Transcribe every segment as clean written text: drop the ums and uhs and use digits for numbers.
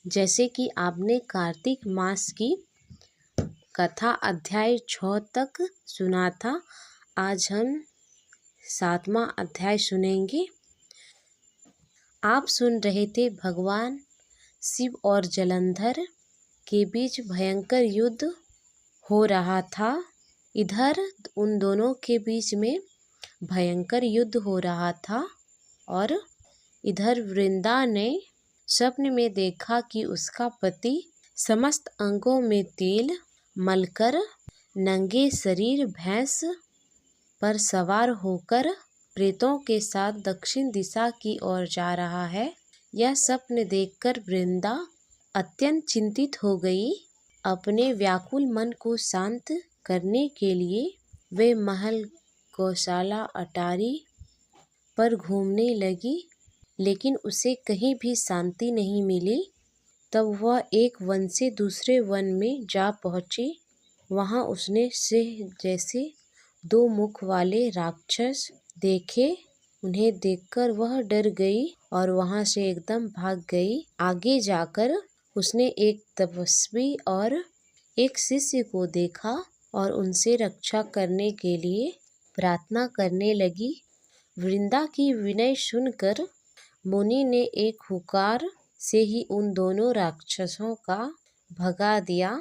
जैसे कि आपने कार्तिक मास की कथा अध्याय 6 तक सुना था, आज हम 7वां अध्याय सुनेंगे। आप सुन रहे थे भगवान शिव और जलंधर के बीच भयंकर युद्ध हो रहा था। इधर उन दोनों के बीच में भयंकर युद्ध हो रहा था और इधर वृंदा ने स्वप्न में देखा कि उसका पति समस्त अंगों में तेल मलकर नंगे शरीर भैंस पर सवार होकर प्रेतों के साथ दक्षिण दिशा की ओर जा रहा है। यह स्वप्न देखकर वृंदा अत्यंत चिंतित हो गई। अपने व्याकुल मन को शांत करने के लिए वे महल, गौशाला, अटारी पर घूमने लगी, लेकिन उसे कहीं भी शांति नहीं मिली। तब वह एक वन से दूसरे वन में जा पहुँची। वहाँ उसने सिंह जैसे 2 मुख वाले राक्षस देखे। उन्हें देखकर वह डर गई और वहाँ से एकदम भाग गई। आगे जाकर उसने एक तपस्वी और एक शिष्य को देखा और उनसे रक्षा करने के लिए प्रार्थना करने लगी। वृंदा की विनय सुनकर मुनि ने एक हुंकार से ही उन दोनों राक्षसों का भगा दिया।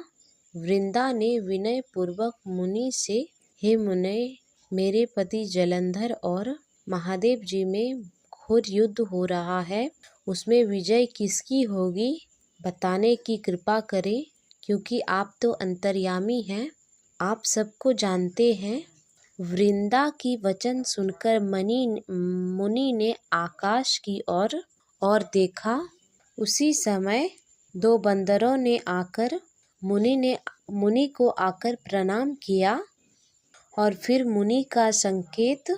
वृंदा ने विनय पूर्वक मुनि से, हे मुनि, मेरे पति जलंधर और महादेव जी में घोर युद्ध हो रहा है, उसमें विजय किसकी होगी बताने की कृपा करें, क्योंकि आप तो अंतर्यामी हैं, आप सबको जानते हैं। वृंदा की वचन सुनकर मुनि ने आकाश की ओर देखा। उसी समय 2 बंदरों ने आकर मुनि को आकर प्रणाम किया और फिर मुनि का संकेत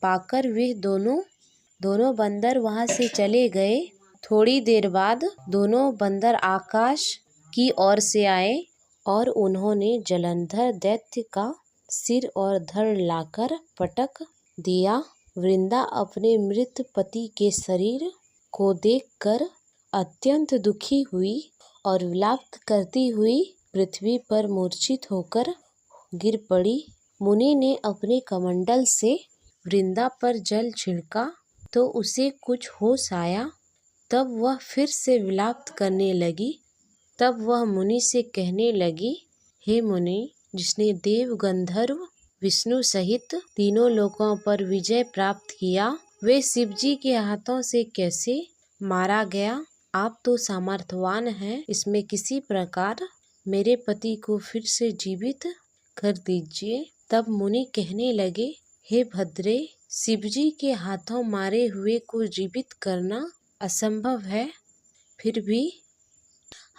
पाकर वे दोनों बंदर वहाँ से चले गए। थोड़ी देर बाद दोनों बंदर आकाश की ओर से आए और उन्होंने जलंधर दैत्य का सिर और धड़ लाकर पटक दिया। वृंदा अपने मृत पति के शरीर को देखकर अत्यंत दुखी हुई और विलाप करती हुई पृथ्वी पर मूर्छित होकर गिर पड़ी। मुनि ने अपने कमंडल से वृंदा पर जल छिड़का तो उसे कुछ होश आया। तब वह फिर से विलाप करने लगी। तब वह मुनि से कहने लगी, हे मुनि, जिसने देव, गंधर्व, विष्णु सहित तीनों लोकों पर विजय प्राप्त किया, वे शिव जी के हाथों से कैसे मारा गया? आप तो सामर्थवान हैं, इसमें किसी प्रकार मेरे पति को फिर से जीवित कर दीजिए। तब मुनि कहने लगे, हे भद्रे, शिव जी के हाथों मारे हुए को जीवित करना असंभव है, फिर भी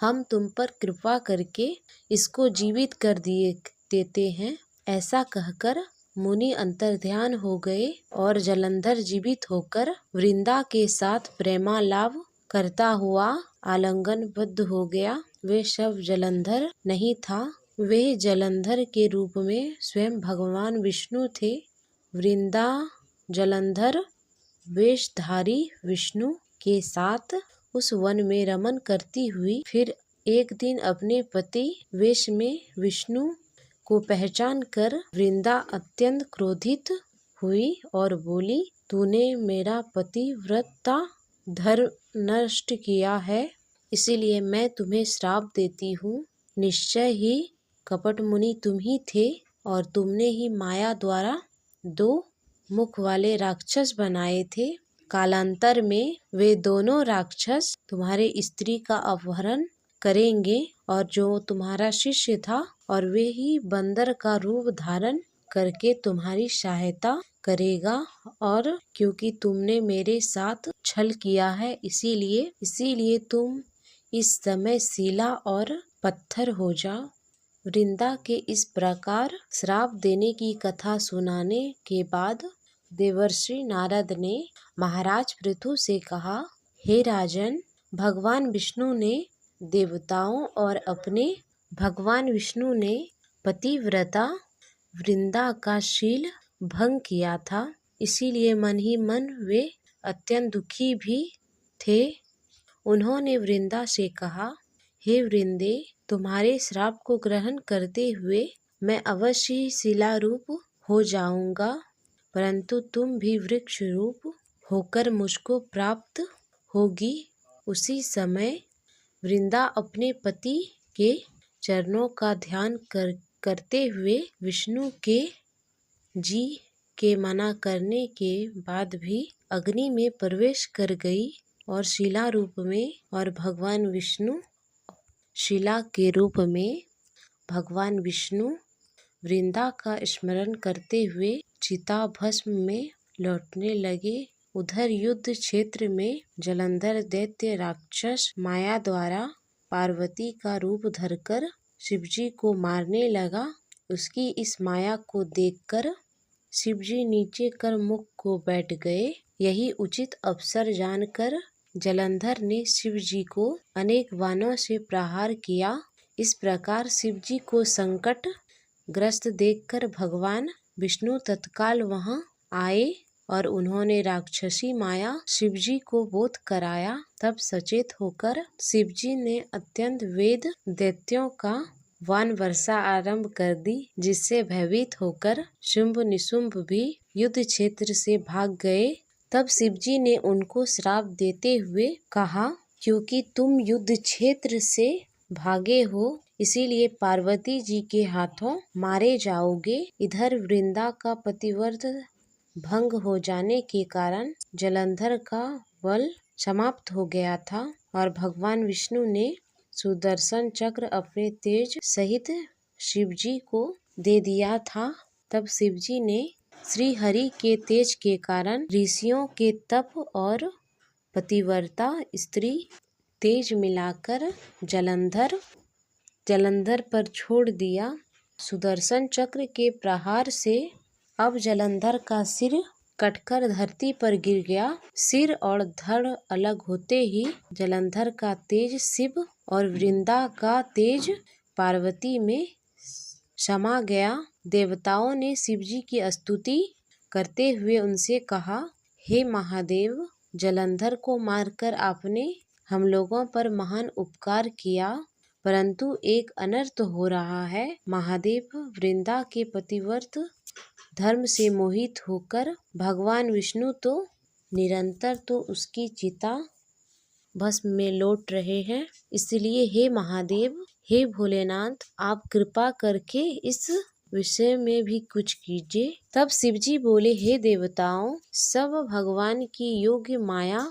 हम तुम पर कृपा करके इसको जीवित कर देते हैं। ऐसा कहकर मुनि अंतर्ध्यान हो गए और जलंधर जीवित होकर वृंदा के साथ प्रेमालाप करता हुआ आलिंगनबद्ध हो गया। वे शव जलंधर नहीं था, वे जलंधर के रूप में स्वयं भगवान विष्णु थे। वृंदा जलंधर वेशधारी विष्णु के साथ उस वन में रमन करती हुई फिर एक दिन अपने पति वेश में विष्णु को पहचान कर वृंदा अत्यंत क्रोधित हुई और बोली, तूने मेरा पतिव्रता धर्म नष्ट किया है, इसीलिए मैं तुम्हें श्राप देती हूँ। निश्चय ही कपट मुनि तुम ही थे और तुमने ही माया द्वारा 2 मुख वाले राक्षस बनाए थे। कालांतर में वे दोनों राक्षस तुम्हारे स्त्री का अपहरण करेंगे और जो तुम्हारा शिष्य था और वे ही बंदर का रूप धारण करके तुम्हारी सहायता करेगा, और क्योंकि तुमने मेरे साथ छल किया है इसीलिए तुम इस समय शिला और पत्थर हो जाओ। वृंदा के इस प्रकार श्राप देने की कथा सुनाने के बाद देवर्षि नारद ने महाराज पृथु से कहा, हे राजन, भगवान विष्णु ने पतिव्रता वृंदा का शील भंग किया था, इसीलिए मन ही मन वे अत्यंत दुखी भी थे उन्होंने वृंदा से कहा, हे वृंदे, तुम्हारे श्राप को ग्रहण करते हुए मैं अवश्य ही शिला रूप हो जाऊंगा, परंतु तुम भी वृक्ष रूप होकर मुझको प्राप्त होगी। उसी समय वृंदा अपने पति के चरणों का ध्यान करते हुए विष्णु के जी के मना करने के बाद भी अग्नि में प्रवेश कर गई और शिला रूप में और भगवान विष्णु शिला के रूप में भगवान विष्णु वृंदा का स्मरण करते हुए चिता भस्म में लौटने लगे। उधर युद्ध क्षेत्र में जलंधर दैत्य राक्षस माया द्वारा पार्वती का रूप धरकर शिवजी को मारने लगा। उसकी इस माया को देखकर शिवजी नीचे कर मुख को बैठ गए। यही उचित अवसर जानकर जलंधर ने शिवजी को अनेक बाणों से प्रहार किया। इस प्रकार शिवजी को संकट ग्रस्त देखकर भगवान विष्णु तत्काल वहां आए और उन्होंने राक्षसी माया शिवजी को बोध कराया। तब सचेत होकर शिवजी ने अत्यंत वेद दैत्यों का वान वर्षा आरंभ कर दी, जिससे भयभीत होकर शुंभ निशुंभ भी युद्ध क्षेत्र से भाग गए। तब शिवजी ने उनको श्राप देते हुए कहा, क्योंकि तुम युद्ध क्षेत्र से भागे हो इसीलिए पार्वती जी के हाथों मारे जाओगे। इधर वृंदा का पतिव्रत भंग हो जाने के कारण जलंधर का बल समाप्त हो गया था और भगवान विष्णु ने सुदर्शन चक्र अपने तेज सहित शिवजी को दे दिया था। तब शिवजी ने श्री हरि के तेज के कारण ऋषियों के तप और पतिव्रता स्त्री तेज मिलाकर जलंधर पर छोड़ दिया। सुदर्शन चक्र के प्रहार से अब जलंधर का सिर कटकर धरती पर गिर गया। सिर और धड़ अलग होते ही जलंधर का तेज शिव और वृंदा का तेज पार्वती में समा गया। देवताओं ने शिवजी की स्तुति करते हुए उनसे कहा, हे महादेव, जलंधर को मारकर आपने हम लोगों पर महान उपकार किया, परंतु एक अनर्थ हो रहा है। महादेव, वृंदा के पतिव्रत धर्म से मोहित होकर भगवान विष्णु तो निरंतर तो उसकी चिता भस्म में लौट रहे हैं, इसलिए हे महादेव, हे भोलेनाथ, आप कृपा करके इस विषय में भी कुछ कीजिए। तब शिवजी बोले, हे देवताओं, सब भगवान की योग्य माया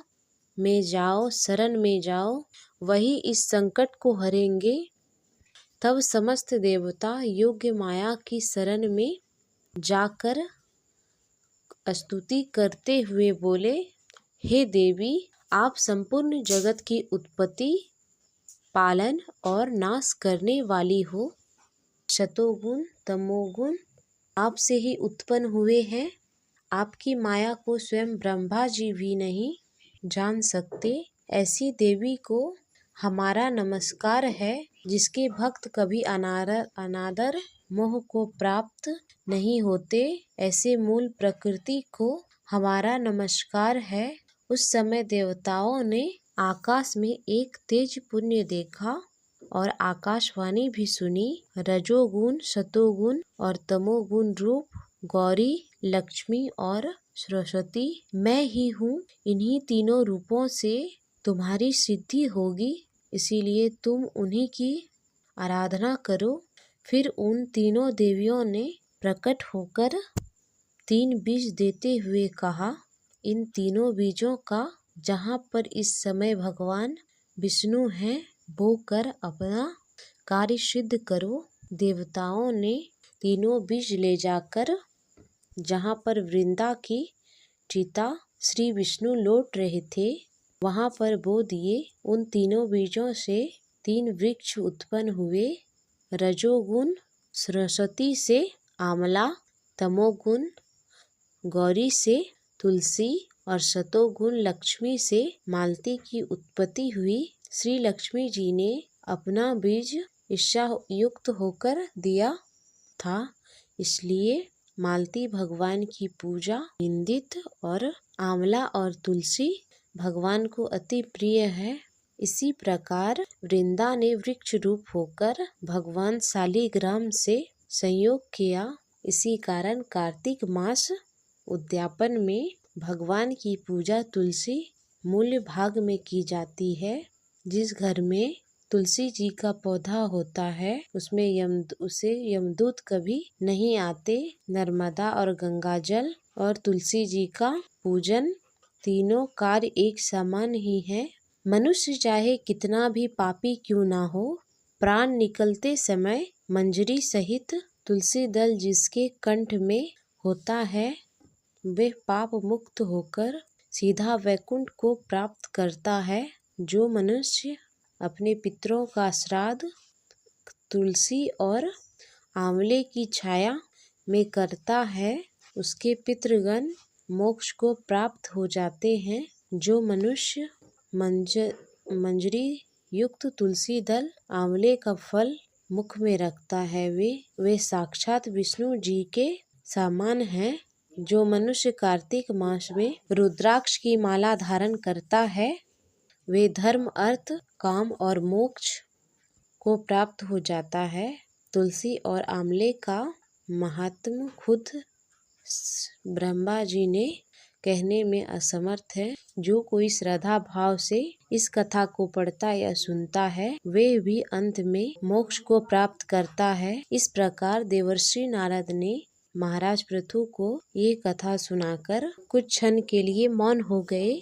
में जाओ, शरण में जाओ, वही इस संकट को हरेंगे। तब समस्त देवता योग्य माया की शरण में जाकर स्तुति करते हुए बोले, हे देवी, आप संपूर्ण जगत की उत्पत्ति, पालन और नाश करने वाली हो। सतोगुण तमोगुण आपसे ही उत्पन्न हुए हैं। आपकी माया को स्वयं ब्रह्मा जी भी नहीं जान सकते। ऐसी देवी को हमारा नमस्कार है। जिसके भक्त कभी अनादर मोह को प्राप्त नहीं होते, ऐसे मूल प्रकृति को हमारा नमस्कार है। उस समय देवताओं ने आकाश में एक तेज पुण्य देखा और आकाशवाणी भी सुनी। रजोगुण, सतोगुण और तमोगुण रूप गौरी, लक्ष्मी और सरस्वती मैं ही हूँ। इन्हीं तीनों रूपों से तुम्हारी सिद्धि होगी, इसीलिए तुम उन्हीं की आराधना करो। फिर उन तीनों देवियों ने प्रकट होकर 3 बीज देते हुए कहा, इन तीनों बीजों का जहाँ पर इस समय भगवान विष्णु हैं, बो कर अपना कार्य सिद्ध करो। देवताओं ने तीनों बीज ले जाकर जहाँ पर वृंदा की चिता श्री विष्णु लौट रहे थे, वहाँ पर बो दिए। उन तीनों बीजों से 3 वृक्ष उत्पन्न हुए। रजोगुण सरस्वती से आंवला, तमोगुण गौरी से तुलसी और सतोगुण लक्ष्मी से मालती की उत्पत्ति हुई। श्री लक्ष्मी जी ने अपना बीज ईर्ष्या युक्त होकर दिया था, इसलिए मालती भगवान की पूजा निंदित और आंवला और तुलसी भगवान को अति प्रिय है। इसी प्रकार वृंदा ने वृक्ष रूप होकर भगवान शालिग्राम से संयोग किया। इसी कारण कार्तिक मास उद्यापन में भगवान की पूजा तुलसी मूल भाग में की जाती है। जिस घर में तुलसी जी का पौधा होता है उसमें उसे यमदूत कभी नहीं आते। नर्मदा और गंगा जल और तुलसी जी का पूजन तीनों कार्य एक समान ही है। मनुष्य चाहे कितना भी पापी क्यों ना हो, प्राण निकलते समय मंजरी सहित तुलसी दल जिसके कंठ में होता है वे पाप मुक्त होकर सीधा वैकुंठ को प्राप्त करता है। जो मनुष्य अपने पितरों का श्राद्ध तुलसी और आंवले की छाया में करता है उसके पितृगण मोक्ष को प्राप्त हो जाते हैं। जो मनुष्य मंजरी युक्त तुलसी दल आंवले का फल मुख में रखता है वे साक्षात विष्णु जी के समान हैं। जो मनुष्य कार्तिक मास में रुद्राक्ष की माला धारण करता है वे धर्म अर्थ काम और मोक्ष को प्राप्त हो जाता है। तुलसी और आंवले का महात्म्य खुद ब्रह्मा जी ने कहने में असमर्थ है। जो कोई श्रद्धा भाव से इस कथा को पढ़ता या सुनता है वे भी अंत में मोक्ष को प्राप्त करता है। इस प्रकार देवर्षि नारद ने महाराज पृथु को ये कथा सुनाकर कुछ क्षण के लिए मौन हो गए।